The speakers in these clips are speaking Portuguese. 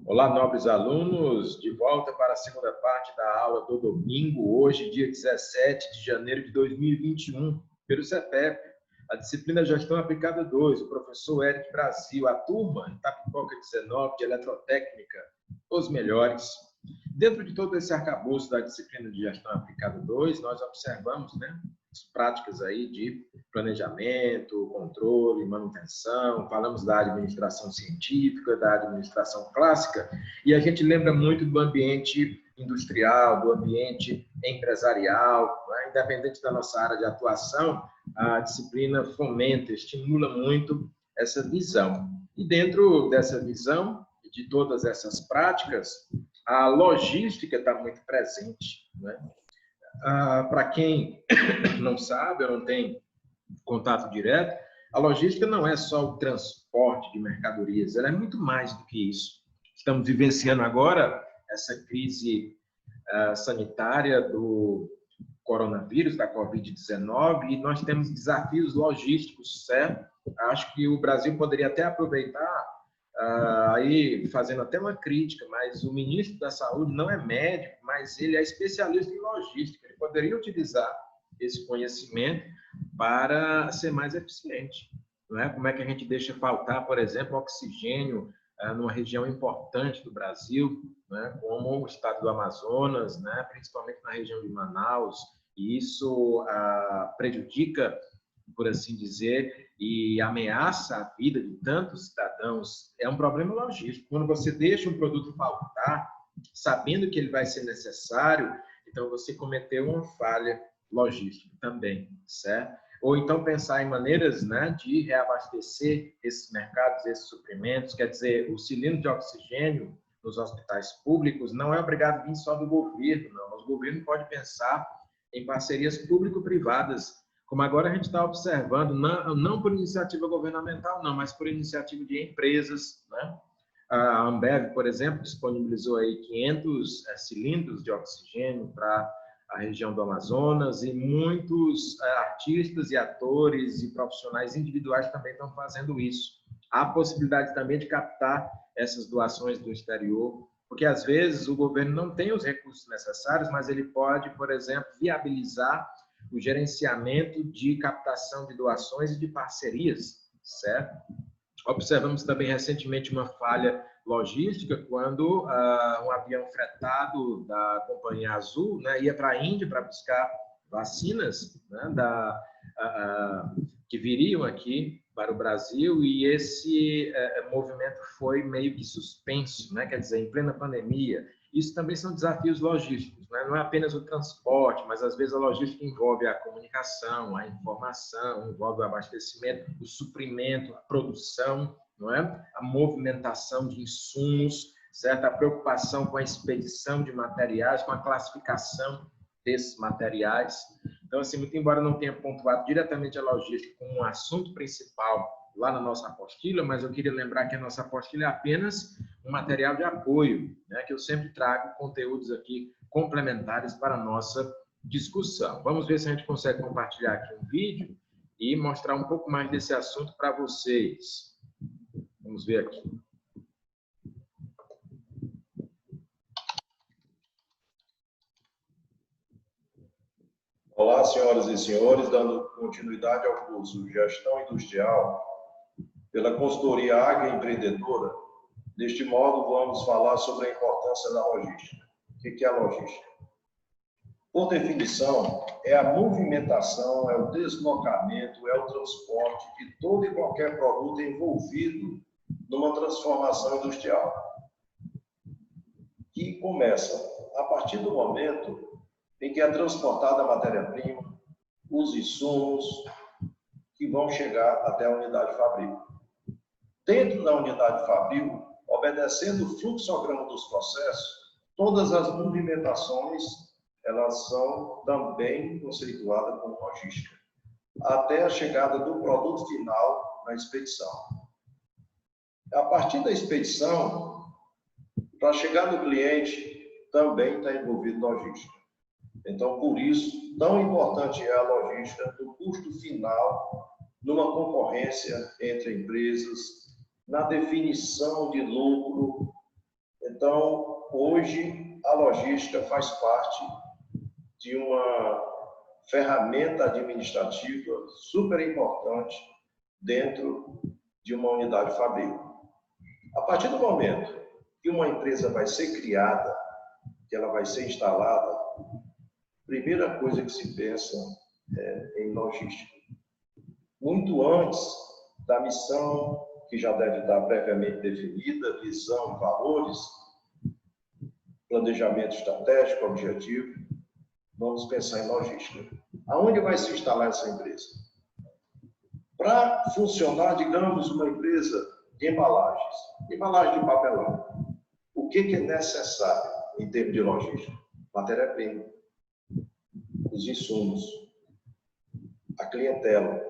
Olá, nobres alunos, de volta para a segunda parte da aula do domingo, hoje, dia 17 de janeiro de 2021, pelo CEPEP, a disciplina Gestão Aplicada 2, o professor Eric Brasil, a turma Itapipoca 19 de Eletrotécnica, os melhores. Dentro de todo esse arcabouço da disciplina de Gestão Aplicada 2, nós observamos, as práticas aí de planejamento, controle, manutenção, falamos da administração científica, da administração clássica, e a gente lembra muito do ambiente industrial, do ambiente empresarial, independente da nossa área de atuação, a disciplina fomenta, estimula muito essa visão. E dentro dessa visão, de todas essas práticas, a logística está muito presente, Para quem não sabe, ou não tem contato direto, a logística não é só o transporte de mercadorias, ela é muito mais do que isso. Estamos vivenciando agora essa crise sanitária do coronavírus, da Covid-19, e nós temos desafios logísticos, certo? Acho que o Brasil poderia até aproveitar, aí fazendo até uma crítica, mas o ministro da Saúde não é médico, mas ele é especialista em logística. Ele poderia utilizar esse conhecimento para ser mais eficiente. Não é? Como é que a gente deixa faltar, por exemplo, oxigênio numa região importante do Brasil, como o estado do Amazonas, principalmente na região de Manaus, e isso prejudica, por assim dizer, e ameaça a vida de tantos cidadãos. É um problema logístico. Quando você deixa um produto faltar, sabendo que ele vai ser necessário, então você cometeu uma falha logística também, certo? Ou então pensar em maneiras de reabastecer esses mercados, esses suprimentos. Quer dizer, o cilindro de oxigênio nos hospitais públicos não é obrigado a vir só do governo, não. O governo pode pensar em parcerias público-privadas, como agora a gente está observando, não por iniciativa governamental, não, mas por iniciativa de empresas, A Ambev, por exemplo, disponibilizou aí 500 cilindros de oxigênio para a região do Amazonas, e muitos artistas e atores e profissionais individuais também estão fazendo isso. Há possibilidade também de captar essas doações do exterior, porque às vezes o governo não tem os recursos necessários, mas ele pode, por exemplo, viabilizar o gerenciamento de captação de doações e de parcerias, certo? Observamos também recentemente uma falha logística quando um avião fretado da Companhia Azul ia para a Índia para buscar vacinas que viriam aqui para o Brasil, e esse movimento foi meio que suspenso, quer dizer, em plena pandemia. Isso também são desafios logísticos, não é apenas o transporte, mas às vezes a logística envolve a comunicação, a informação, envolve o abastecimento, o suprimento, a produção, a movimentação de insumos, certo? A preocupação com a expedição de materiais, com a classificação desses materiais. Então, assim, muito embora não tenha pontuado diretamente a logística como um assunto principal lá na nossa apostila, mas eu queria lembrar que a nossa apostila é apenas um material de apoio, que eu sempre trago conteúdos aqui complementares para a nossa discussão. Vamos ver se a gente consegue compartilhar aqui um vídeo e mostrar um pouco mais desse assunto para vocês. Vamos ver aqui. Olá, senhoras e senhores, dando continuidade ao curso Gestão Industrial pela consultoria Agroempreendedora. Deste modo, vamos falar sobre a importância da logística. O que é a logística? Por definição, é a movimentação, é o deslocamento, é o transporte de todo e qualquer produto envolvido numa transformação industrial, que começa a partir do momento em que é transportada a matéria-prima, os insumos que vão chegar até a unidade fabril. Dentro da unidade fabril, obedecendo o fluxograma dos processos, todas as movimentações, elas são também conceituadas como logística, até a chegada do produto final na expedição. A partir da expedição, para chegar no cliente, também está envolvido logística. Então, por isso, tão importante é a logística do custo final numa concorrência entre empresas, na definição de lucro, Então, hoje, a logística faz parte de uma ferramenta administrativa super importante dentro de uma unidade fabril. A partir do momento que uma empresa vai ser criada, que ela vai ser instalada, a primeira coisa que se pensa é em logística. Muito antes da missão, que já deve estar previamente definida, visão e valores, planejamento estratégico, objetivo, vamos pensar em logística. Aonde vai se instalar essa empresa? Para funcionar, digamos, uma empresa de embalagens, embalagem de papelão, o que é necessário em termos de logística? Matéria-prima, os insumos, a clientela,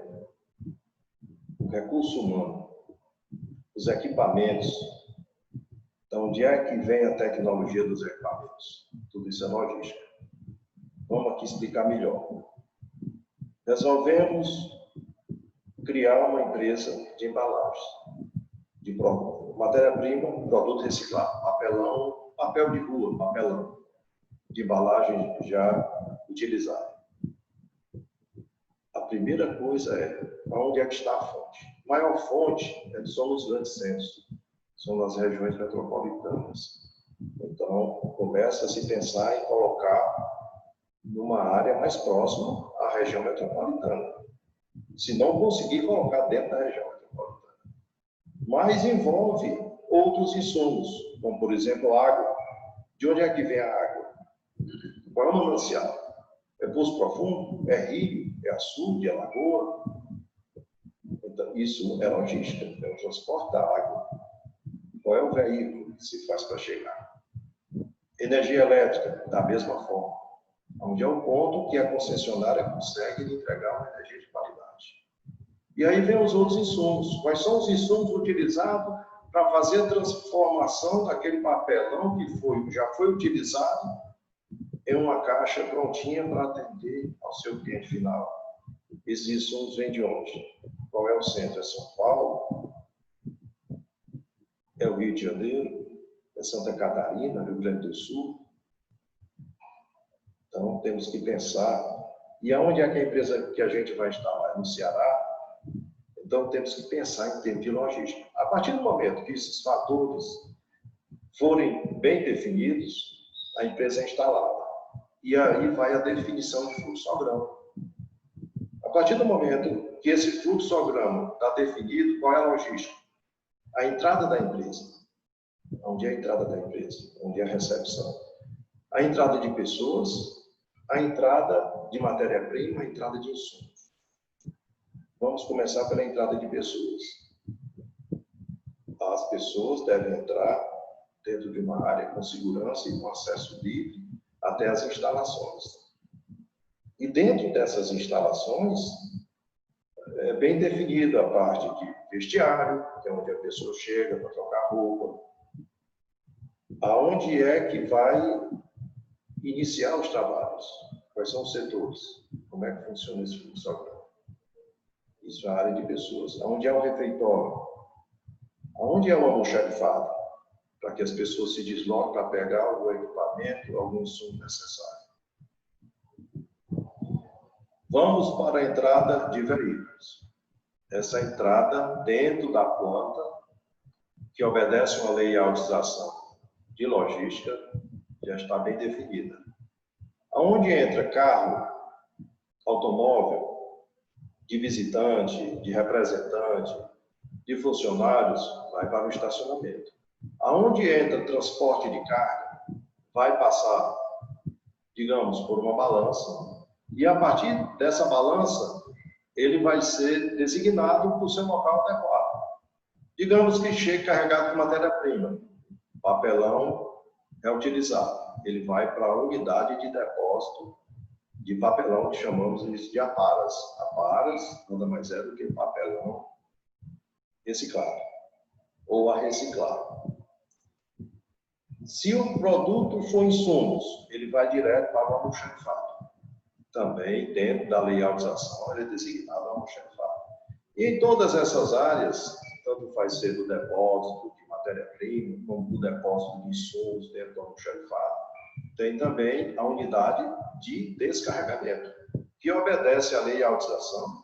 o recurso humano, os equipamentos. Então, onde é que vem a tecnologia dos equipamentos? Tudo isso é logística. Vamos aqui explicar melhor. Resolvemos criar uma empresa de embalagens, de matéria-prima, produto reciclado, papelão, papel de rua, papelão, de embalagem já utilizada. A primeira coisa é, onde é que está a fonte? A maior fonte são os grandes centros, são nas regiões metropolitanas. Então, começa a se pensar em colocar numa área mais próxima à região metropolitana. Se não conseguir colocar dentro da região metropolitana. Mas envolve outros insumos, como, por exemplo, água. De onde é que vem a água? Qual é o manancial? É poço profundo? É rio? É açude? É lagoa? Então, isso é logística, é o transporte da água. Qual é o veículo que se faz para chegar? Energia elétrica, da mesma forma. Onde é o ponto que a concessionária consegue entregar uma energia de qualidade. E aí vem os outros insumos. Quais são os insumos utilizados para fazer a transformação daquele papelão que já foi utilizado em uma caixa prontinha para atender ao seu cliente final? Esses insumos vêm de onde? Qual é o centro? É São Paulo? É o Rio de Janeiro? É Santa Catarina? Rio Grande do Sul? Então, temos que pensar. E aonde é que a empresa que a gente vai instalar? É no Ceará? Então, temos que pensar em termos de logística. A partir do momento que esses fatores forem bem definidos, a empresa é instalada. E aí vai a definição de fluxograma. A partir do momento que esse fluxograma está definido, qual é a logística? A entrada da empresa. Onde é a entrada da empresa? Onde é a recepção? A entrada de pessoas, a entrada de matéria-prima, a entrada de insumos. Vamos começar pela entrada de pessoas. As pessoas devem entrar dentro de uma área com segurança e com acesso livre até as instalações. E dentro dessas instalações, é bem definida a parte de vestiário, que é onde a pessoa chega para trocar roupa. Aonde é que vai iniciar os trabalhos? Quais são os setores? Como é que funciona esse fluxograma? Isso é a área de pessoas. Aonde é o refeitório? Aonde é o almoxarifado? Para que as pessoas se desloquem para pegar algum equipamento, algum insumo necessário. Vamos para a entrada de veículos. Essa entrada dentro da planta, que obedece uma lei de autorização de logística, já está bem definida. Aonde entra carro, automóvel, de visitante, de representante, de funcionários, vai para o estacionamento. Aonde entra transporte de carga, vai passar, digamos, por uma balança, e a partir dessa balança, ele vai ser designado para o seu local adequado. Digamos que chegue carregado com matéria-prima, papelão é utilizado. Ele vai para a unidade de depósito de papelão, que chamamos isso de aparas. Aparas nada mais é do que papelão reciclado ou a reciclar. Se o produto for insumos, ele vai direto para o almoxarifado. Também, dentro da lei de autorização, ele é designado almoxarifado. E em todas essas áreas, tanto faz ser do depósito de matéria-prima, como o depósito de insumos dentro do almoxarifado, tem também a unidade de descarregamento, que obedece à lei de autorização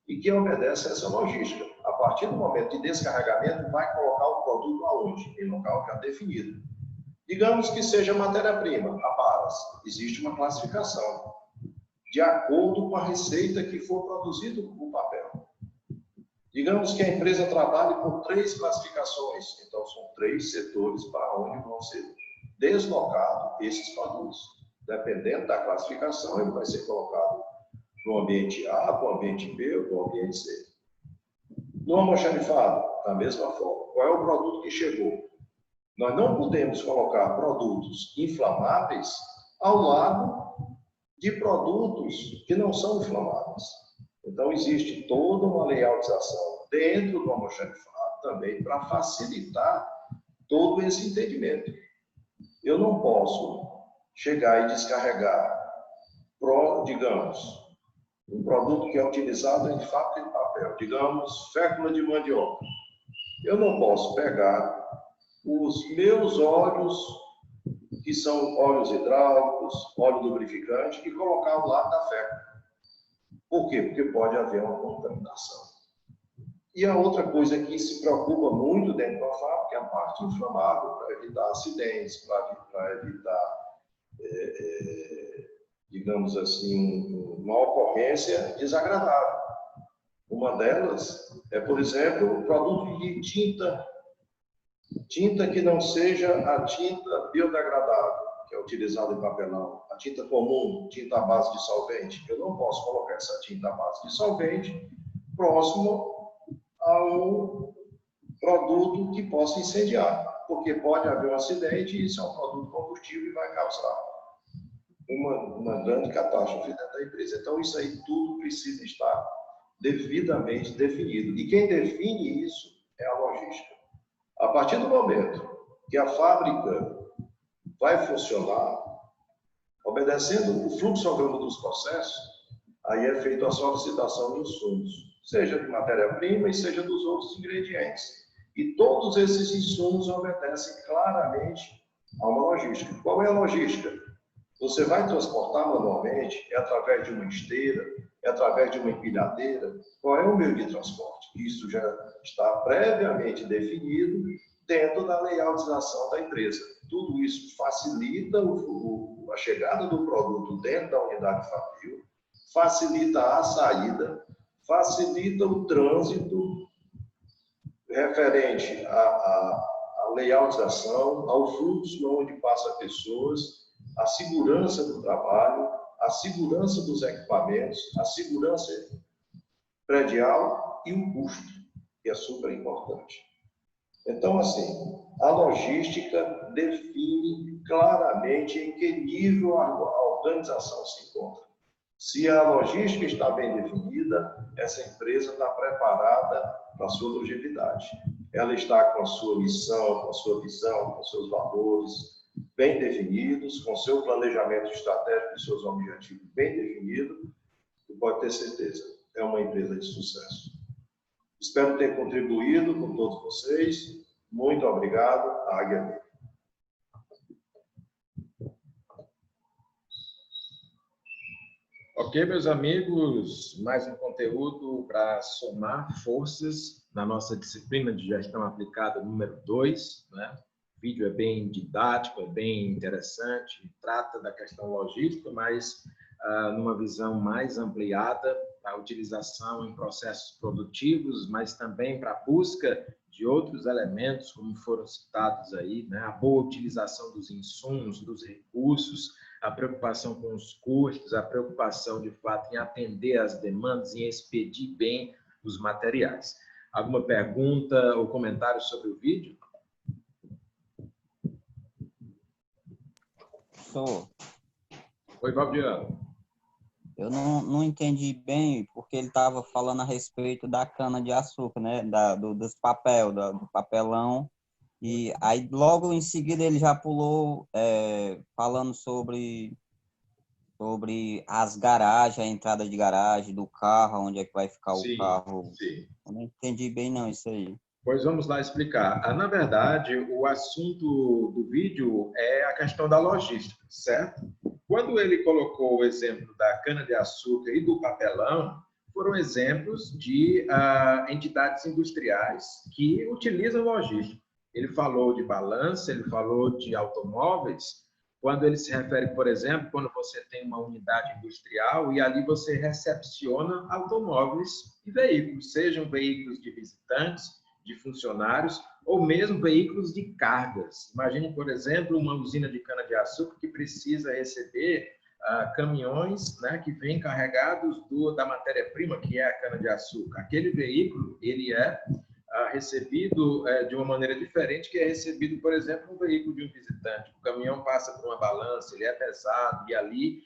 e que obedece a essa logística. A partir do momento de descarregamento, vai colocar o produto aonde? Em local já definido. Digamos que seja matéria-prima, a balas. Existe uma classificação de acordo com a receita que for produzido o papel. Digamos que a empresa trabalhe com 3 classificações, então são 3 setores para onde vão ser deslocados esses produtos. Dependendo da classificação, ele vai ser colocado no ambiente A, no ambiente B ou no ambiente C. No almoxarifado, da mesma forma, qual é o produto que chegou? Nós não podemos colocar produtos inflamáveis ao lado de produtos que não são inflamáveis. Então, existe toda uma layoutização dentro do almoxarifado também para facilitar todo esse entendimento. Eu não posso chegar e descarregar, digamos, um produto que é utilizado em fábrica de papel, digamos, fécula de mandioca. Eu não posso pegar os meus óleos, que são óleos hidráulicos, óleo lubrificante, e colocar ao lado da fécula. Por quê? Porque pode haver uma contaminação. E a outra coisa que se preocupa muito dentro da fábrica é a parte inflamável, para evitar acidentes, para evitar, digamos assim, uma ocorrência desagradável. Uma delas é, por exemplo, o produto de tinta que não seja a tinta biodegradável, que é utilizada em papelão, a tinta comum, tinta à base de solvente. Eu não posso colocar essa tinta à base de solvente próximo a um produto que possa incendiar, porque pode haver um acidente e isso é um produto combustível e vai causar uma grande catástrofe dentro da empresa. Então, isso aí tudo precisa estar devidamente definido. E quem define isso é a logística. A partir do momento que a fábrica vai funcionar, obedecendo o fluxograma dos processos, aí é feita a solicitação de insumos, seja de matéria-prima e seja dos outros ingredientes. E todos esses insumos obedecem claramente a uma logística. Qual é a logística? Você vai transportar manualmente, é através de uma esteira, é através de uma empilhadeira. Qual é o meio de transporte? Isso já está previamente definido dentro da layoutização da empresa. Tudo isso facilita a chegada do produto dentro da unidade fabril, facilita a saída, facilita o trânsito referente à layoutização, ao fluxo onde passa pessoas, a segurança do trabalho, a segurança dos equipamentos, a segurança predial e o custo, que é super importante. Então, assim, a logística define claramente em que nível a organização se encontra. Se a logística está bem definida, essa empresa está preparada para a sua longevidade. Ela está com a sua missão, com a sua visão, com seus valores bem definidos, com seu planejamento estratégico e seus objetivos bem definidos, e pode ter certeza, é uma empresa de sucesso. Espero ter contribuído com todos vocês. Muito obrigado. Águia. Ok, meus amigos, mais um conteúdo para somar forças na nossa disciplina de gestão aplicada número 2, né? O vídeo é bem didático, é bem interessante, trata da questão logística, mas numa visão mais ampliada, a utilização em processos produtivos, mas também para a busca de outros elementos, como foram citados aí, né? A boa utilização dos insumos, dos recursos, a preocupação com os custos, a preocupação, de fato, em atender às demandas, em expedir bem os materiais. Alguma pergunta ou comentário sobre o vídeo? Oi, Fabiano. Eu não entendi bem, porque ele estava falando a respeito da cana-de-açúcar, né? Dos do papelão. E aí, logo em seguida, ele já pulou falando sobre as garagens, a entrada de garagem do carro, onde é que vai ficar o carro. Sim. Eu não entendi bem, não, isso aí. Pois vamos lá explicar. Na verdade, o assunto do vídeo é a questão da logística, certo? Quando ele colocou o exemplo da cana-de-açúcar e do papelão, foram exemplos de entidades industriais que utilizam logística. Ele falou de balança, ele falou de automóveis, quando ele se refere, por exemplo, quando você tem uma unidade industrial e ali você recepciona automóveis e veículos, sejam veículos de visitantes, de funcionários, ou mesmo veículos de cargas. Imagine, por exemplo, uma usina de cana-de-açúcar que precisa receber caminhões, né, que vêm carregados da matéria-prima, que é a cana-de-açúcar. Aquele veículo, ele é recebido de uma maneira diferente que é recebido, por exemplo, um veículo de um visitante. O caminhão passa por uma balança, ele é pesado e ali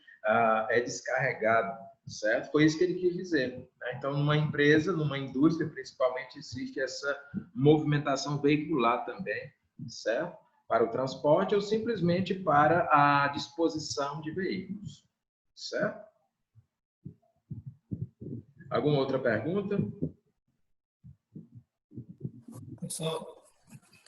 é descarregado, certo? Foi isso que ele quis dizer, né? Então, numa empresa, numa indústria, principalmente, existe essa movimentação veicular também, certo? Para o transporte ou simplesmente para a disposição de veículos, certo? Alguma outra pergunta? Pessoal,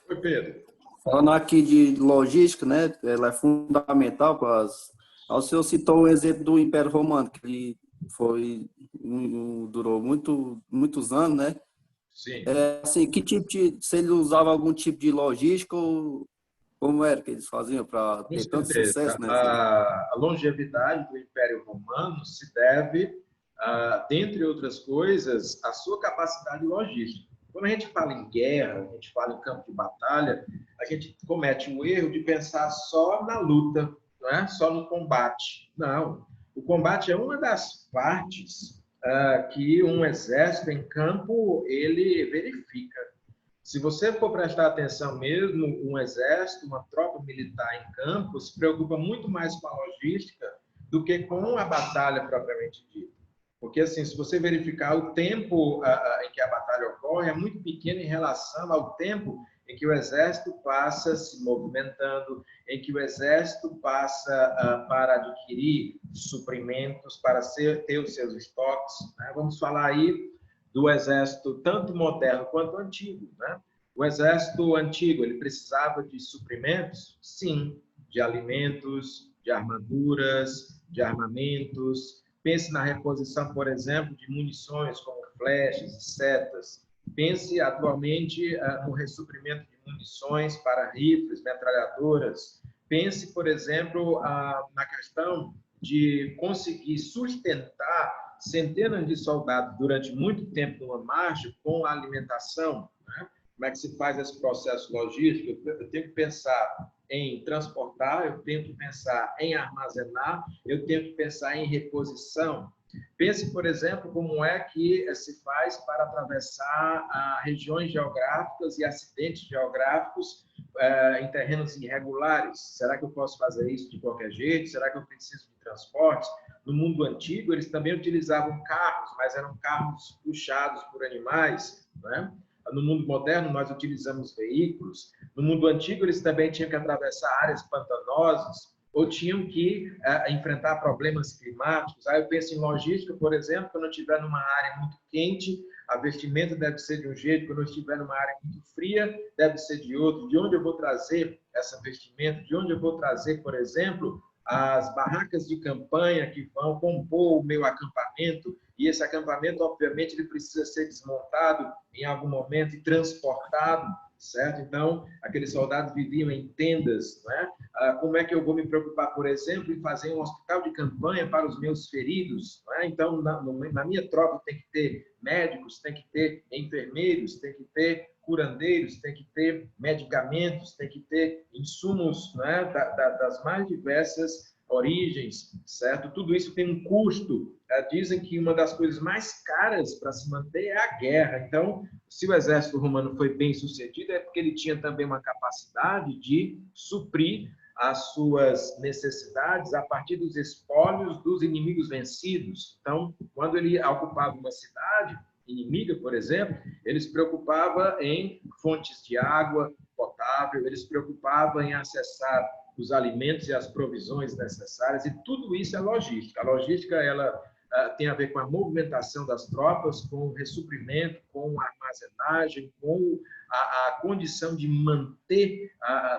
Oi, Pedro. falando aqui de logística, né? Ela é fundamental para as. O senhor citou o exemplo do Império Romano, que ele durou muitos anos, né? Sim. Assim, se ele usava algum tipo de logística ou como era que eles faziam para Com ter tanto certeza. sucesso, né? A longevidade do Império Romano se deve, dentre outras coisas, à sua capacidade logística. Quando a gente fala em guerra, a gente fala em campo de batalha, a gente comete o erro de pensar só na luta, não é? Só no combate. Não. O combate é uma das partes que um exército em campo ele verifica. Se você for prestar atenção mesmo, um exército, uma tropa militar em campo se preocupa muito mais com a logística do que com a batalha propriamente dita. Porque, assim, se você verificar o tempo em que a batalha ocorre, é muito pequeno em relação ao tempo em que o exército passa se movimentando, em que o exército passa para adquirir suprimentos, para ter os seus estoques, né? Vamos falar aí do exército tanto moderno quanto antigo, né? O exército antigo, ele precisava de suprimentos? Sim, de alimentos, de armaduras, de armamentos. Pense na reposição, por exemplo, de munições como flechas e setas. Pense atualmente no ressuprimento de munições para rifles, metralhadoras. Pense, por exemplo, na questão de conseguir sustentar centenas de soldados durante muito tempo numa marcha com a alimentação, né? Como é que se faz esse processo logístico? Eu tenho que pensar em transportar, eu tenho que pensar em armazenar, eu tenho que pensar em reposição. Pense, por exemplo, como é que se faz para atravessar regiões geográficas e acidentes geográficos em terrenos irregulares. Será que eu posso fazer isso de qualquer jeito? Será que eu preciso de transportes? No mundo antigo, eles também utilizavam carros, mas eram carros puxados por animais, né? No mundo moderno, nós utilizamos veículos. No mundo antigo, eles também tinham que atravessar áreas pantanosas ou tinham que enfrentar problemas climáticos. Aí eu penso em logística, por exemplo, quando eu estiver numa área muito quente, a vestimenta deve ser de um jeito, quando eu estiver numa área muito fria, deve ser de outro. De onde eu vou trazer essa vestimenta? De onde eu vou trazer, por exemplo, as barracas de campanha que vão compor o meu acampamento, e esse acampamento, obviamente, ele precisa ser desmontado em algum momento e transportado, certo? Então, aqueles soldados viviam em tendas, né? Como é que eu vou me preocupar, por exemplo, em fazer um hospital de campanha para os meus feridos, né? Então, na minha tropa tem que ter médicos, tem que ter enfermeiros, tem que ter curandeiros, tem que ter medicamentos, tem que ter insumos, né, das mais diversas origens, certo? Tudo isso tem um custo. Dizem que uma das coisas mais caras para se manter é a guerra. Então, se o exército romano foi bem sucedido, é porque ele tinha também uma capacidade de suprir as suas necessidades a partir dos espólios dos inimigos vencidos. Então, quando ele ocupava uma cidade inimiga, por exemplo, ele se preocupava em fontes de água potável, ele se preocupava em acessar os alimentos e as provisões necessárias, e tudo isso é logística. A logística, ela tem a ver com a movimentação das tropas, com o ressuprimento, com a armazenagem, com a condição de manter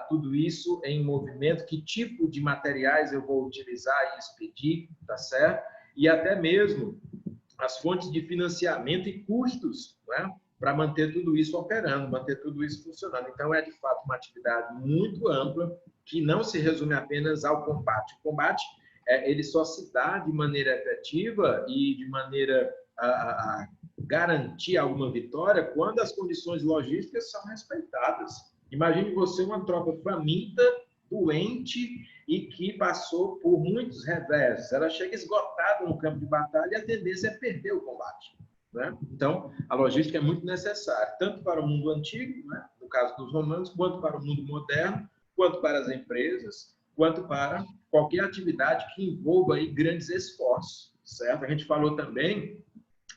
tudo isso em movimento, que tipo de materiais eu vou utilizar e expedir, tá certo? E até mesmo as fontes de financiamento e custos, né, para manter tudo isso operando, manter tudo isso funcionando. Então, é, de fato, uma atividade muito ampla, que não se resume apenas ao combate. O combate, ele só se dá de maneira efetiva e de maneira a garantir alguma vitória quando as condições logísticas são respeitadas. Imagine você uma tropa faminta, doente e que passou por muitos reversos. Ela chega esgotada no campo de batalha e a tendência é perder o combate, né? Então, a logística é muito necessária, tanto para o mundo antigo, né, no caso dos romanos, quanto para o mundo moderno, quanto para as empresas, quanto para qualquer atividade que envolva aí grandes esforços, certo? A gente falou também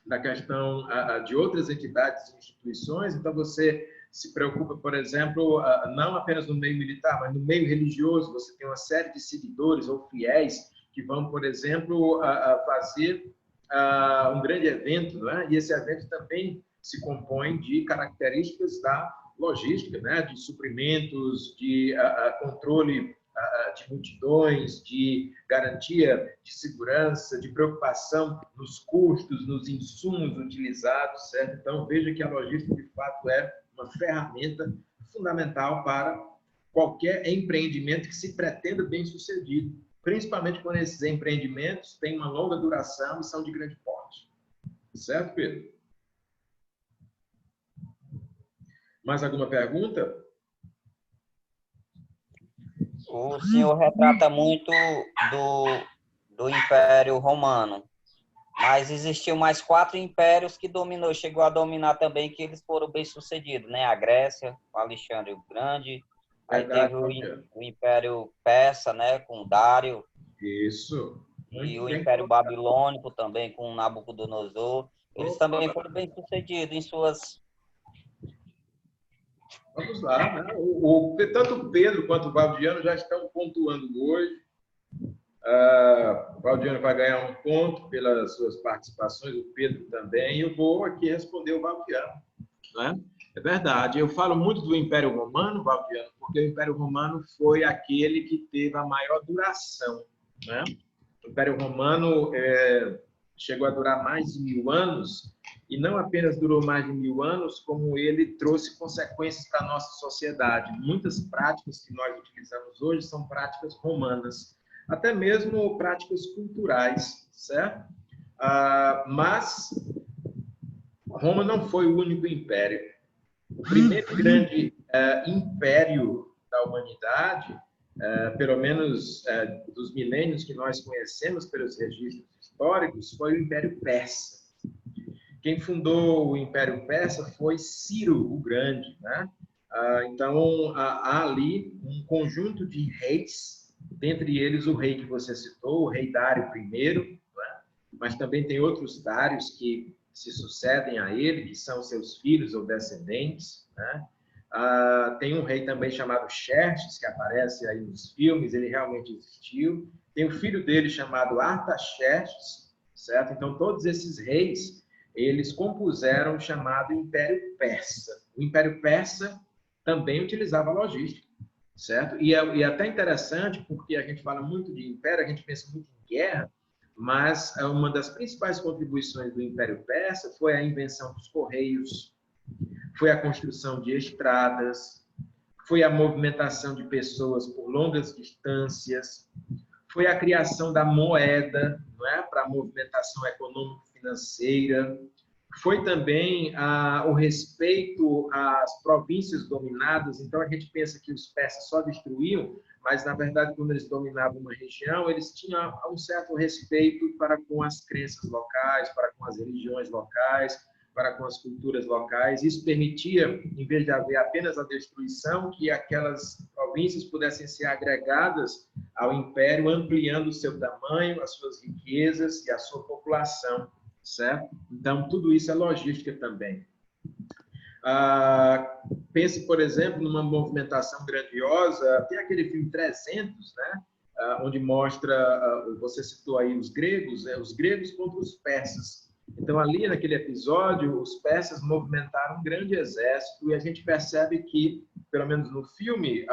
da questão de outras entidades e instituições, então você se preocupa, por exemplo, não apenas no meio militar, mas no meio religioso, você tem uma série de seguidores ou fiéis que vão, por exemplo, fazer um grande evento, né? E esse evento também se compõe de características da logística, né? De suprimentos, de controle de multidões, de garantia de segurança, de preocupação nos custos, nos insumos utilizados, certo? Então, veja que a logística, de fato, é uma ferramenta fundamental para qualquer empreendimento que se pretenda bem-sucedido, principalmente quando esses empreendimentos têm uma longa duração e são de grande porte. Certo, Pedro? Mais alguma pergunta? O senhor retrata muito do Império Romano, mas existiam mais 4 impérios que chegou a dominar também, que eles foram bem-sucedidos, né? A Grécia, com Alexandre o Grande, aí teve o Império Persa, né, com Dário. Isso. E o Império Babilônico também, com Nabucodonosor. Eles também foram bem-sucedidos em suas... Vamos lá, né? Tanto o Pedro quanto o Valdiano já estão pontuando hoje. O Valdiano vai ganhar 1 ponto pelas suas participações, o Pedro também. E eu vou aqui responder o Valdiano, né? É verdade. Eu falo muito do Império Romano, Valdiano, porque o Império Romano foi aquele que teve a maior duração, né? O Império Romano chegou a durar mais de 1000 anos, e não apenas durou mais de 1000 anos, como ele trouxe consequências para a nossa sociedade. Muitas práticas que nós utilizamos hoje são práticas romanas, até mesmo práticas culturais, certo? Mas Roma não foi o único império. O primeiro grande império da humanidade, pelo menos dos milênios que nós conhecemos pelos registros históricos, foi o Império Persa. Quem fundou o Império Persa foi Ciro o Grande, né? Então, há ali um conjunto de reis, dentre eles o rei que você citou, o rei Dário I, né? Mas também tem outros Dários que se sucedem a ele, que são seus filhos ou descendentes, né? Tem um rei também chamado Xerxes, que aparece aí nos filmes, ele realmente existiu. Tem o filho dele chamado Artaxerxes, certo? Então, todos esses reis, eles compuseram o chamado Império Persa. O Império Persa também utilizava logística, certo? E é até interessante, porque a gente fala muito de império, a gente pensa muito em guerra, mas uma das principais contribuições do Império Persa foi a invenção dos correios, foi a construção de estradas, foi a movimentação de pessoas por longas distâncias, foi a criação da moeda, não é? Para a movimentação econômico-financeira, foi também o respeito às províncias dominadas. Então, a gente pensa que os persas só destruíam, mas, na verdade, quando eles dominavam uma região, eles tinham um certo respeito para com as crenças locais, para com as religiões locais, para com as culturas locais. Isso permitia, em vez de haver apenas a destruição, que aquelas províncias pudessem ser agregadas ao império, ampliando o seu tamanho, as suas riquezas e a sua população, certo? Então, tudo isso é logística também. Pense, por exemplo, numa movimentação grandiosa, tem aquele filme 300, né? onde mostra, você citou aí os gregos contra os persas. Então, ali naquele episódio, os persas movimentaram um grande exército e a gente percebe que, pelo menos no filme,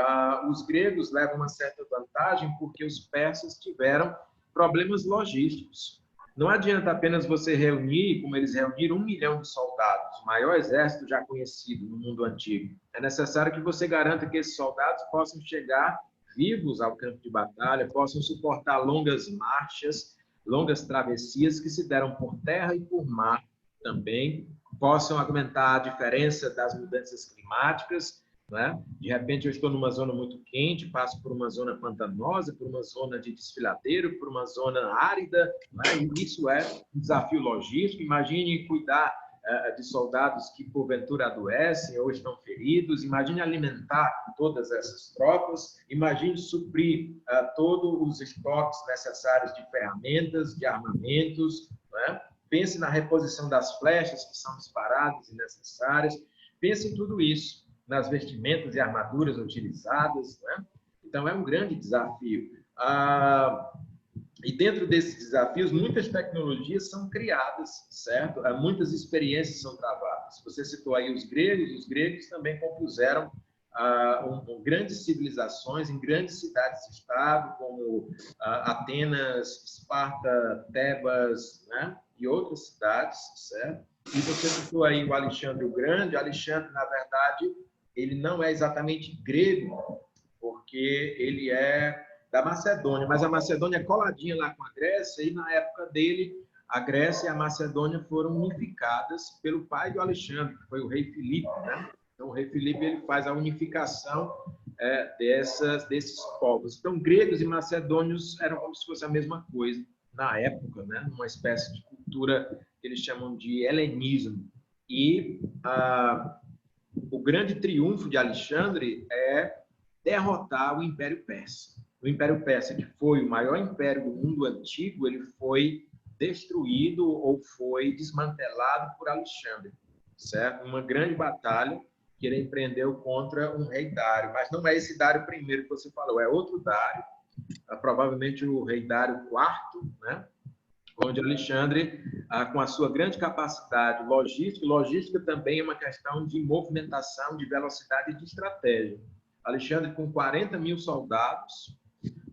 os gregos levam uma certa vantagem porque os persas tiveram problemas logísticos. Não adianta apenas você reunir, como eles reuniram, 1 milhão de soldados, o maior exército já conhecido no mundo antigo. É necessário que você garanta que esses soldados possam chegar vivos ao campo de batalha, possam suportar longas marchas, longas travessias que se deram por terra e por mar também, possam aguentar a diferença das mudanças climáticas, né? De repente eu estou numa zona muito quente, passo por uma zona pantanosa, por uma zona de desfiladeiro, por uma zona árida, né? E isso é um desafio logístico. Imagine cuidar de soldados que porventura adoecem ou estão feridos, imagine alimentar todas essas tropas, imagine suprir todos os estoques necessários de ferramentas, de armamentos, né? Pense na reposição das flechas que são disparadas e necessárias, pense em tudo isso, nas vestimentas e armaduras utilizadas, né? Então é um grande desafio. E dentro desses desafios, muitas tecnologias são criadas, certo? Muitas experiências são travadas. Você citou aí os gregos também compuseram grandes civilizações em grandes cidades-estado, como Atenas, Esparta, Tebas, né? E outras cidades, certo? E você citou aí o Alexandre o Grande. Alexandre, na verdade, ele não é exatamente grego, porque ele é da Macedônia, mas a Macedônia é coladinha lá com a Grécia, e na época dele, a Grécia e a Macedônia foram unificadas pelo pai do Alexandre, que foi o rei Filipe, né? Então, o rei Filipe ele faz a unificação desses povos. Então, gregos e macedônios eram como se fosse a mesma coisa na época, né? Uma espécie de cultura que eles chamam de helenismo. E o grande triunfo de Alexandre é derrotar o Império Persa. O Império Persa, que foi o maior império do mundo antigo, ele foi destruído ou foi desmantelado por Alexandre, certo? Uma grande batalha que ele empreendeu contra um rei Dário, mas não é esse Dário I que você falou, é outro Dário, provavelmente o rei Dário IV, né? Onde Alexandre, com a sua grande capacidade logística também é uma questão de movimentação, de velocidade e de estratégia. Alexandre, com 40 mil soldados,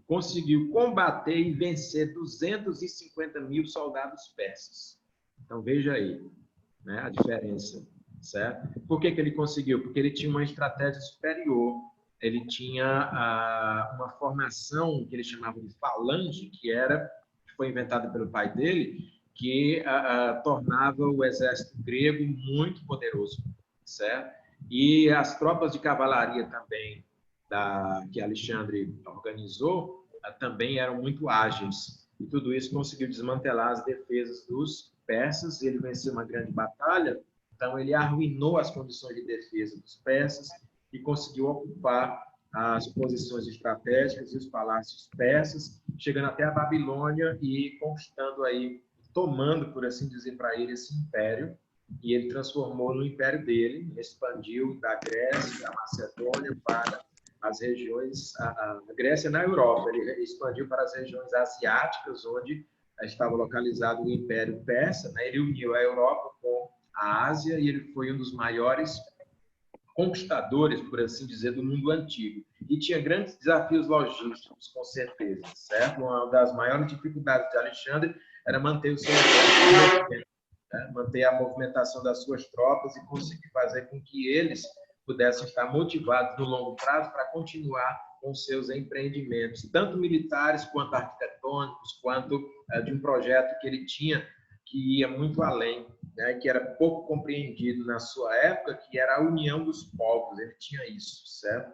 conseguiu combater e vencer 250 mil soldados persas. Então, veja aí, né, a diferença, certo? Por que ele conseguiu? Porque ele tinha uma estratégia superior, ele tinha uma formação que ele chamava de falange, que foi inventada pelo pai dele, que tornava o exército grego muito poderoso, certo? E as tropas de cavalaria também, que Alexandre organizou, também eram muito ágeis. E tudo isso conseguiu desmantelar as defesas dos persas. Ele venceu uma grande batalha, então ele arruinou as condições de defesa dos persas e conseguiu ocupar as posições estratégicas e os palácios persas, chegando até a Babilônia e conquistando aí, tomando, por assim dizer, para ele esse império. E ele transformou no império dele, expandiu da Grécia, da Macedônia para as regiões, a Grécia na Europa, ele expandiu para as regiões asiáticas, onde estava localizado o Império Persa, né? Ele uniu a Europa com a Ásia e ele foi um dos maiores conquistadores, por assim dizer, do mundo antigo. E tinha grandes desafios logísticos, com certeza, certo? Uma das maiores dificuldades de Alexandre era manter o seu exército, né? Manter a movimentação das suas tropas e conseguir fazer com que eles pudessem estar motivados no longo prazo para continuar com seus empreendimentos, tanto militares quanto arquitetônicos, quanto de um projeto que ele tinha que ia muito além, né, que era pouco compreendido na sua época, que era a união dos povos. Ele tinha isso, certo?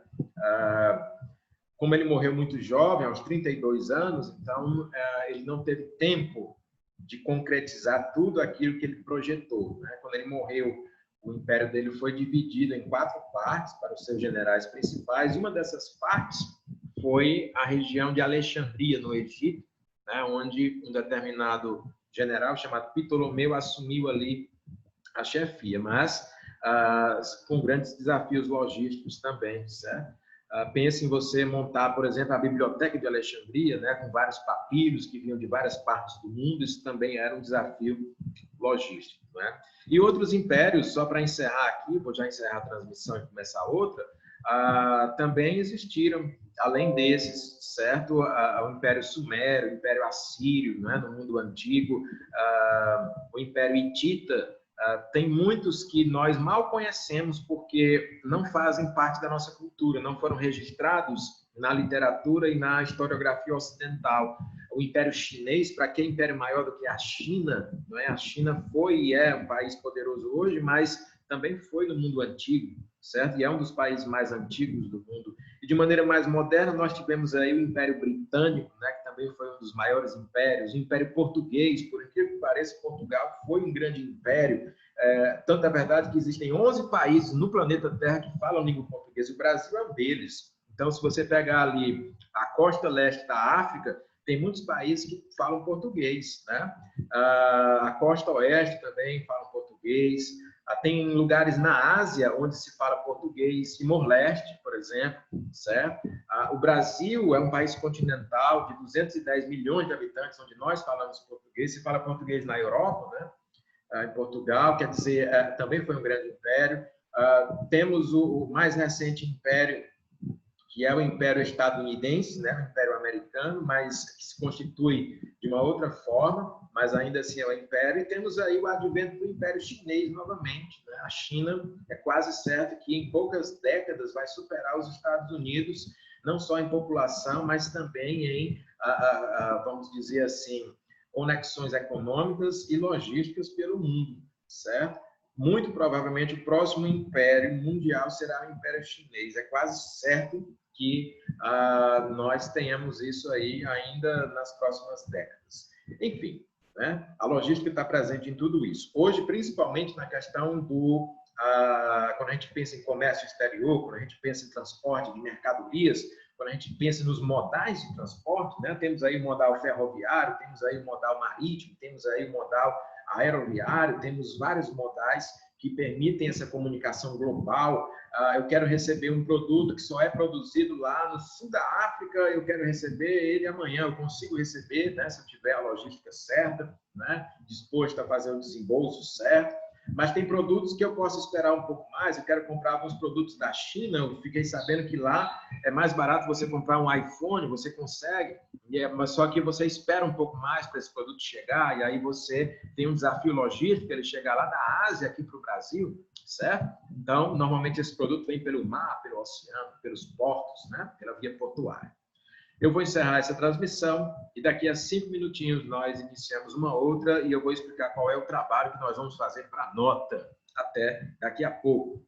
Como ele morreu muito jovem, aos 32 anos, então ele não teve tempo de concretizar tudo aquilo que ele projetou, né? Quando ele morreu, o império dele foi dividido em 4 partes para os seus generais principais, e uma dessas partes foi a região de Alexandria, no Egito, né, onde um determinado general chamado Ptolomeu assumiu ali a chefia, mas com grandes desafios logísticos também, certo? Pense em você montar, por exemplo, a Biblioteca de Alexandria, né, com vários papiros que vinham de várias partes do mundo. Isso também era um desafio logístico, né? E outros impérios, só para encerrar aqui, vou já encerrar a transmissão e começar outra, também existiram, além desses, certo? O Império Sumério, o Império Assírio, né, no mundo antigo, o Império Hitita. Tem muitos que nós mal conhecemos porque não fazem parte da nossa cultura, não foram registrados na literatura e na historiografia ocidental. O Império Chinês, para que império maior do que a China? Não é? A China foi e é um país poderoso hoje, mas também foi no mundo antigo, certo? E é um dos países mais antigos do mundo. E de maneira mais moderna, nós tivemos aí o Império Britânico, né, que também foi um dos maiores impérios, o Império Português, por incrível que pareça, Portugal foi um grande império. Tanto é verdade que existem 11 países no planeta Terra que falam língua portuguesa, o Brasil é um deles. Então, se você pegar ali a costa leste da África, tem muitos países que falam português, né? A costa oeste também fala português. Tem lugares na Ásia onde se fala português, Timor-Leste, por exemplo, certo? O Brasil é um país continental de 210 milhões de habitantes, onde nós falamos português. Se fala português na Europa, né? Em Portugal, quer dizer, também foi um grande império. Temos o mais recente império, que é o Império Estadunidense, né, o Império Americano, mas que se constitui de uma outra forma, mas ainda assim é o Império. E temos aí o advento do Império Chinês novamente, né? A China é quase certo que em poucas décadas vai superar os Estados Unidos, não só em população, mas também em, vamos dizer assim, conexões econômicas e logísticas pelo mundo, certo? Muito provavelmente o próximo império mundial será o Império Chinês. É quase certo que nós tenhamos isso aí ainda nas próximas décadas. Enfim, né? A logística está presente em tudo isso. Hoje, principalmente na questão do... quando a gente pensa em comércio exterior, quando a gente pensa em transporte de mercadorias, quando a gente pensa nos modais de transporte, né? Temos aí o modal ferroviário, temos aí o modal marítimo, temos aí o modal aeroviário, temos vários modais que permitem essa comunicação global. Eu quero receber um produto que só é produzido lá no sul da África, eu quero receber ele amanhã, eu consigo receber, né, se eu tiver a logística certa, né, disposto a fazer o desembolso certo. Mas tem produtos que eu posso esperar um pouco mais. Eu quero comprar alguns produtos da China. Eu fiquei sabendo que lá é mais barato você comprar um iPhone, você consegue, mas só que você espera um pouco mais para esse produto chegar, e aí você tem um desafio logístico, ele chegar lá da Ásia aqui para o Brasil, certo? Então, normalmente esse produto vem pelo mar, pelo oceano, pelos portos, né? Pela via portuária. Eu vou encerrar essa transmissão e daqui a 5 minutinhos nós iniciamos uma outra e eu vou explicar qual é o trabalho que nós vamos fazer para a nota. Até daqui a pouco.